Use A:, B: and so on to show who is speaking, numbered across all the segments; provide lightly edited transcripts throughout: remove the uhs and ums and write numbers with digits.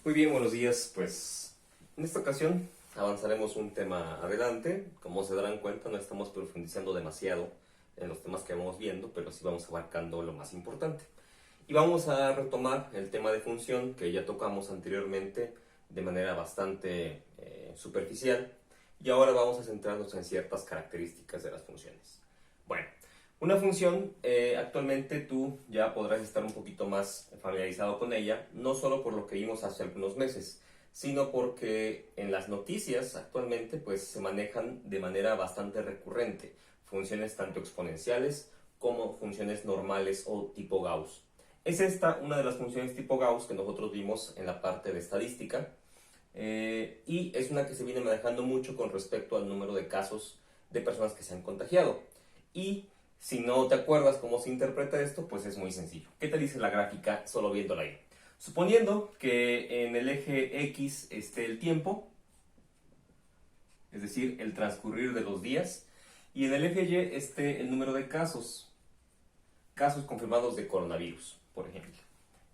A: Muy bien, buenos días. Pues en esta ocasión avanzaremos un tema adelante. Como se darán cuenta, no estamos profundizando demasiado en los temas que vamos viendo, pero sí vamos abarcando lo más importante. Y vamos a retomar el tema de función que ya tocamos anteriormente de manera bastante superficial. Y ahora vamos a centrarnos en ciertas características de las funciones. Bueno, una función, actualmente tú ya podrás estar un poquito más familiarizado con ella, no solo por lo que vimos hace algunos meses, sino porque en las noticias actualmente pues se manejan de manera bastante recurrente funciones tanto exponenciales como funciones normales o tipo Gauss. Es esta una de las funciones tipo Gauss que nosotros vimos en la parte de estadística, y es una que se viene manejando mucho con respecto al número de casos de personas que se han contagiado. Y si no te acuerdas cómo se interpreta esto, pues es muy sencillo. ¿Qué te dice la gráfica solo viéndola ahí? Suponiendo que en el eje X esté el tiempo, es decir, el transcurrir de los días, y en el eje Y esté el número de casos confirmados de coronavirus, por ejemplo.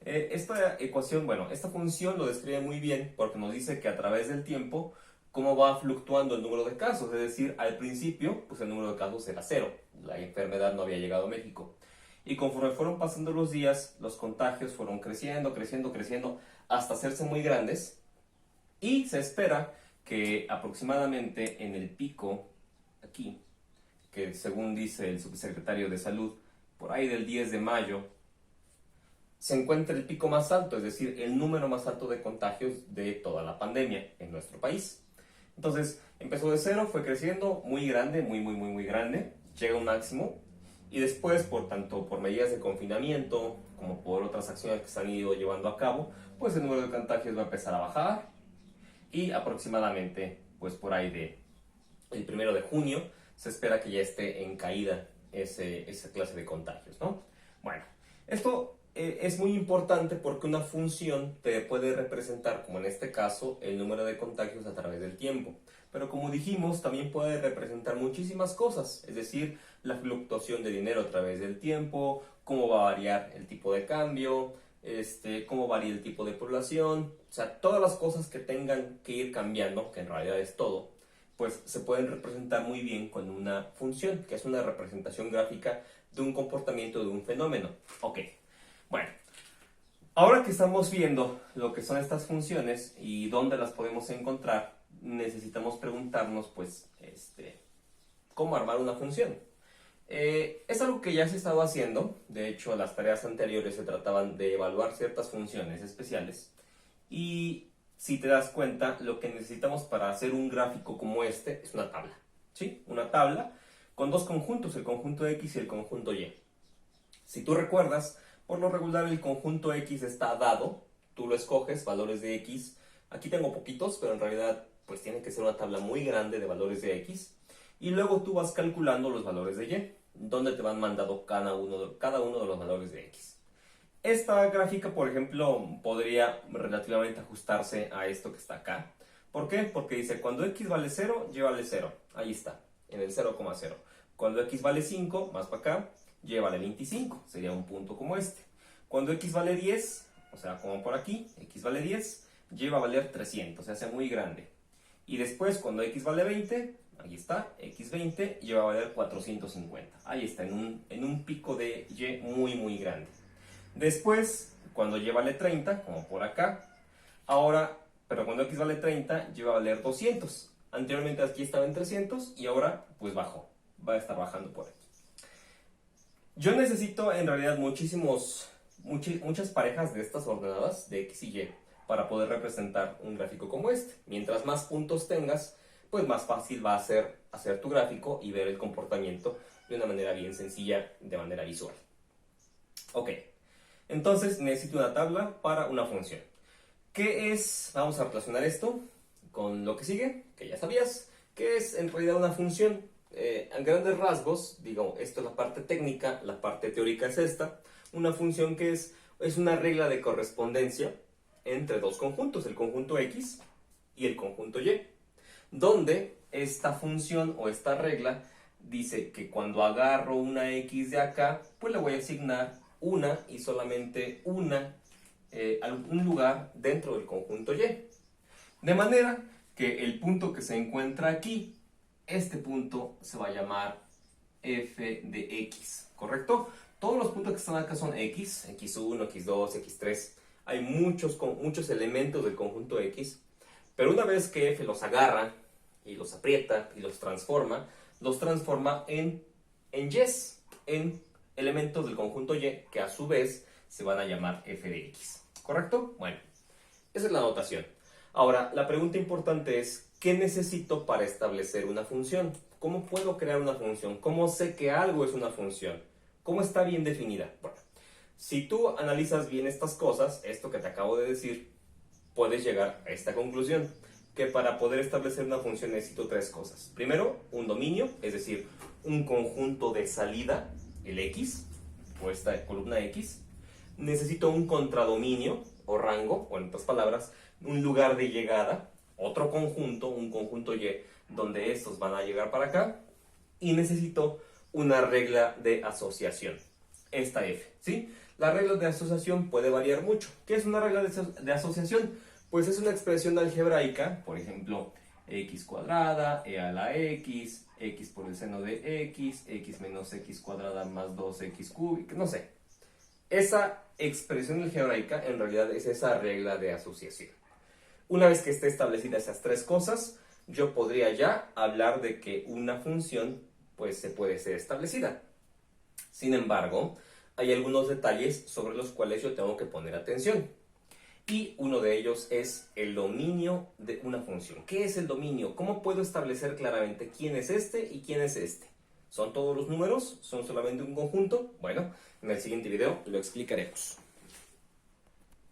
A: Esta ecuación, bueno, esta función lo describe muy bien porque nos dice que a través del tiempo, cómo va fluctuando el número de casos. Es decir, al principio, pues el número de casos era cero. La enfermedad no había llegado a México. Y conforme fueron pasando los días, los contagios fueron creciendo, hasta hacerse muy grandes. Y se espera que aproximadamente en el pico, aquí, que según dice el subsecretario de Salud, por ahí del 10 de mayo, se encuentra el pico más alto, es decir, el número más alto de contagios de toda la pandemia en nuestro país. Entonces, empezó de cero, fue creciendo, muy grande, muy grande, llega a un máximo, y después, tanto por medidas de confinamiento, como por otras acciones que se han ido llevando a cabo, pues el número de contagios va a empezar a bajar, y aproximadamente, pues por ahí el 1 de junio, se espera que ya esté en caída esa clase de contagios, ¿no? Bueno, esto es muy importante porque una función te puede representar, como en este caso, el número de contagios a través del tiempo. Pero como dijimos, también puede representar muchísimas cosas, es decir, la fluctuación de dinero a través del tiempo, cómo va a variar el tipo de cambio, cómo varía el tipo de población, o sea, todas las cosas que tengan que ir cambiando, que en realidad es todo, pues se pueden representar muy bien con una función, que es una representación gráfica de un comportamiento de un fenómeno. Ok, bueno, ahora que estamos viendo lo que son estas funciones y dónde las podemos encontrar, necesitamos preguntarnos, pues, cómo armar una función. Es algo que ya se estaba haciendo. De hecho, las tareas anteriores se trataban de evaluar ciertas funciones especiales. Y si te das cuenta, lo que necesitamos para hacer un gráfico como este es una tabla. ¿Sí? Una tabla con dos conjuntos, el conjunto X y el conjunto Y. Si tú recuerdas, por lo regular el conjunto X está dado, tú lo escoges, valores de X. Aquí tengo poquitos, pero en realidad pues tiene que ser una tabla muy grande de valores de X. Y luego tú vas calculando los valores de Y, donde te van mandando cada uno de los valores de X. Esta gráfica, por ejemplo, podría relativamente ajustarse a esto que está acá. ¿Por qué? Porque dice, cuando X vale 0, Y vale 0. Ahí está, en el 0,0. Cuando X vale 5, más para acá, Y vale 25. Sería un punto como este. Cuando X vale 10, o sea, como por aquí, X vale 10, Y va a valer 300, se hace muy grande. Y después, cuando X vale 20, ahí está, X20, Y va a valer 450. Ahí está, en un pico de Y muy grande. Después, cuando Y vale 30, como por acá, pero cuando X vale 30, Y va a valer 200. Anteriormente aquí estaba en 300 y ahora pues bajó, va a estar bajando por aquí. Yo necesito en realidad muchas parejas de estas ordenadas de X y Y para poder representar un gráfico como este. Mientras más puntos tengas, pues más fácil va a ser hacer tu gráfico y ver el comportamiento de una manera bien sencilla, de manera visual. Ok, entonces necesito una tabla para una función. ¿Qué es? Vamos a relacionar esto con lo que sigue, que ya sabías, que es en realidad una función. A grandes rasgos, digo, esto es la parte técnica, la parte teórica es esta. Una función que es una regla de correspondencia entre dos conjuntos, el conjunto X y el conjunto Y, donde esta función o esta regla dice que cuando agarro una X de acá, pues le voy a asignar una y solamente una algún lugar dentro del conjunto Y. De manera que el punto que se encuentra aquí, este punto se va a llamar f de x, ¿correcto? Todos los puntos que están acá son x, x1, x2, x3. Hay muchos elementos del conjunto x, pero una vez que f los agarra y los aprieta y los transforma en y's, en elementos del conjunto y, que a su vez se van a llamar f de x, ¿correcto? Bueno, esa es la notación. Ahora, la pregunta importante es, ¿qué necesito para establecer una función? ¿Cómo puedo crear una función? ¿Cómo sé que algo es una función? ¿Cómo está bien definida? Bueno, si tú analizas bien estas cosas, esto que te acabo de decir, puedes llegar a esta conclusión, que para poder establecer una función necesito tres cosas. Primero, un dominio, es decir, un conjunto de salida, el x, o esta columna x. Necesito un contradominio, o rango, o en otras palabras, un lugar de llegada, otro conjunto, un conjunto y, donde estos van a llegar para acá. Y necesito una regla de asociación, esta f, ¿sí? La regla de asociación puede variar mucho. ¿Qué es una regla de asociación? Pues es una expresión algebraica, por ejemplo, x cuadrada, e a la x, x por el seno de x menos x cuadrada más 2x cúbica, no sé. Esa expresión algebraica en realidad es esa regla de asociación. Una vez que esté establecida esas tres cosas, yo podría ya hablar de que una función pues se puede ser establecida. Sin embargo, hay algunos detalles sobre los cuales yo tengo que poner atención. Y uno de ellos es el dominio de una función. ¿Qué es el dominio? ¿Cómo puedo establecer claramente quién es este y quién es este? ¿Son todos los números? ¿Son solamente un conjunto? Bueno, en el siguiente video lo explicaremos.